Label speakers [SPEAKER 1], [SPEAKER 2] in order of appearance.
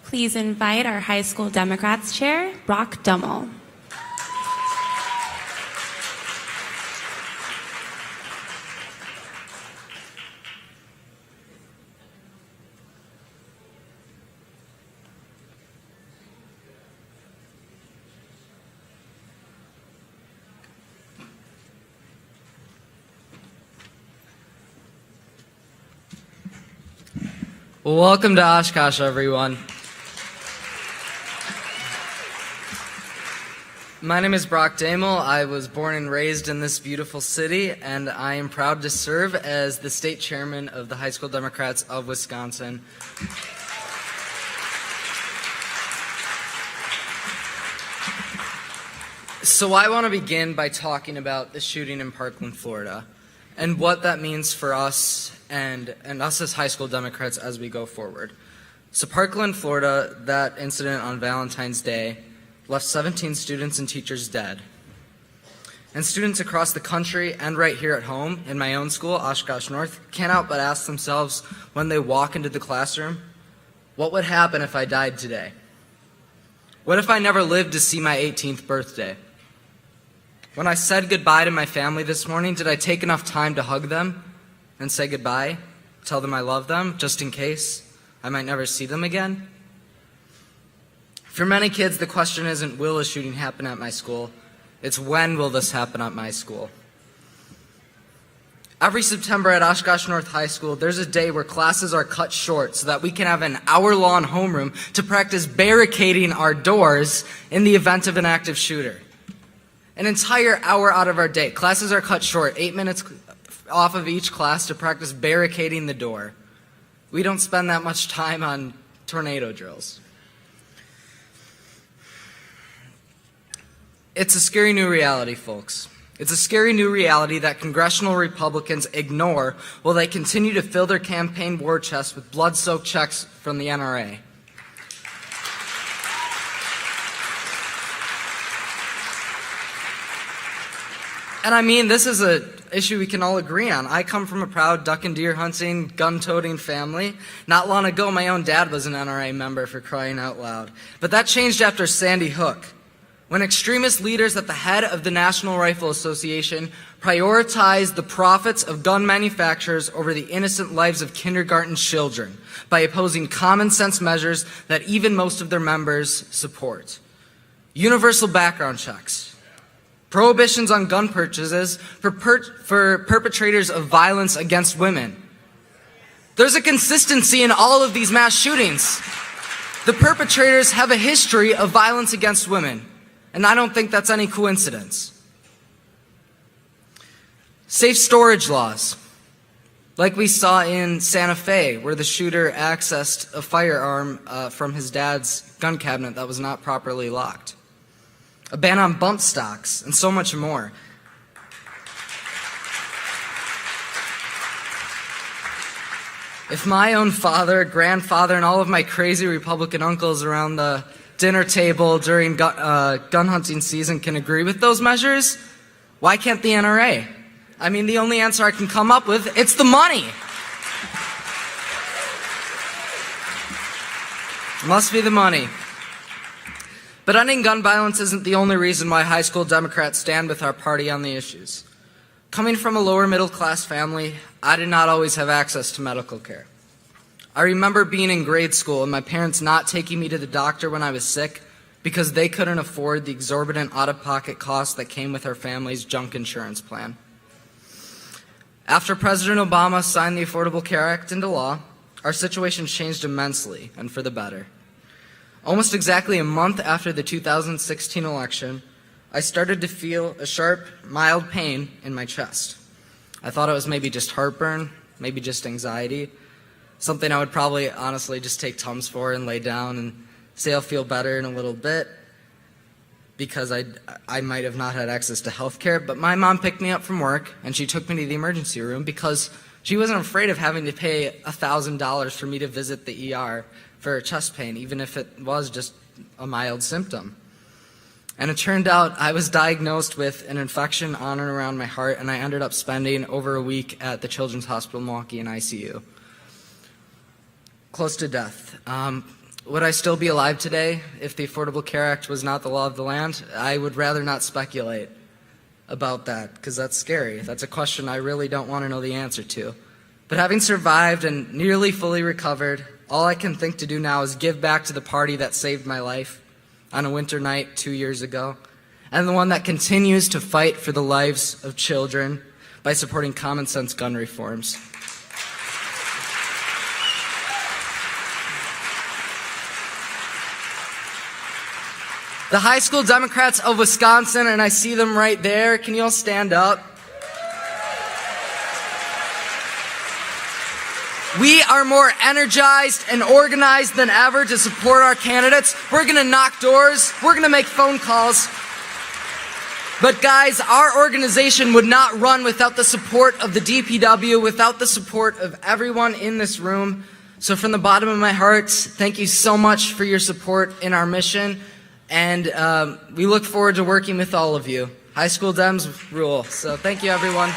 [SPEAKER 1] Please invite our high school Democrats chair, Brock Doemel.
[SPEAKER 2] Welcome to Oshkosh, everyone. My name is Brock Doemel. I was born and raised in this beautiful city, and I am proud to serve as the state chairman of the High School Democrats of Wisconsin. So I want to begin by talking about the shooting in Parkland, Florida, and what that means for us and us as high school Democrats as we go forward. So Parkland, Florida, that incident on Valentine's Day left 17 students and teachers dead. And students across the country and right here at home in my own school, Oshkosh North, can't help but ask themselves when they walk into the classroom, what would happen if I died today? What if I never lived to see my 18th birthday? When I said goodbye to my family this morning, did I take enough time to hug them and say goodbye, tell them I love them, just in case I might never see them again? For many kids, the question isn't, will a shooting happen at my school? It's, when will this happen at my school? Every September at Oshkosh North High School, there's a day where classes are cut short so that we can have an hour-long homeroom to practice barricading our doors in the event of an active shooter. An entire hour out of our day. Classes are cut short, 8 minutes off of each class to practice barricading the door. We don't spend that much time on tornado drills. It's a scary new reality, folks. It's a scary new reality that congressional Republicans ignore while they continue to fill their campaign war chest with blood-soaked checks from the NRA. And I mean, this is an issue we can all agree on. I come from a proud duck and deer hunting, gun-toting family. Not long ago, my own dad was an NRA member, for crying out loud. But that changed after Sandy Hook, when extremist leaders at the head of the National Rifle Association prioritized the profits of gun manufacturers over the innocent lives of kindergarten children by opposing common sense measures that even most of their members support. Universal background checks. Prohibitions on gun purchases for perpetrators of violence against women. There's a consistency in all of these mass shootings. The perpetrators have a history of violence against women, and I don't think that's any coincidence. Safe storage laws, like we saw in Santa Fe, where the shooter accessed a firearm from his dad's gun cabinet that was not properly locked. A ban on bump stocks, and so much more. If my own father, grandfather, and all of my crazy Republican uncles around the dinner table during gun hunting season can agree with those measures, why can't the NRA? I mean, the only answer I can come up with, it's the money. It must be the money. But ending gun violence isn't the only reason why high school Democrats stand with our party on the issues. Coming from a lower middle class family, I did not always have access to medical care. I remember being in grade school and my parents not taking me to the doctor when I was sick because they couldn't afford the exorbitant out-of-pocket costs that came with our family's junk insurance plan. After President Obama signed the Affordable Care Act into law, our situation changed immensely and for the better. Almost exactly a month after the 2016 election, I started to feel a sharp, mild pain in my chest. I thought it was maybe just heartburn, maybe just anxiety, something I would probably honestly just take Tums for and lay down and say I'll feel better in a little bit because I might have not had access to health care. But my mom picked me up from work and she took me to the emergency room because she wasn't afraid of having to pay $1,000 for me to visit the ER for chest pain, even if it was just a mild symptom. And it turned out I was diagnosed with an infection on and around my heart, and I ended up spending over a week at the Children's Hospital Milwaukee in ICU. Close to death. Would I still be alive today if the Affordable Care Act was not the law of the land? I would rather not speculate about that because that's scary. That's a question I really don't want to know the answer to. But having survived and nearly fully recovered, all I can think to do now is give back to the party that saved my life on a winter night 2 years ago, and the one that continues to fight for the lives of children by supporting common sense gun reforms. The High School Democrats of Wisconsin, and I see them right there. Can you all stand up? We are more energized and organized than ever to support our candidates. We're going to knock doors. We're going to make phone calls. But guys, our organization would not run without the support of the DPW, without the support of everyone in this room. So from the bottom of my heart, thank you so much for your support in our mission. And we look forward to working with all of you. High School Dems rule. So thank you, everyone.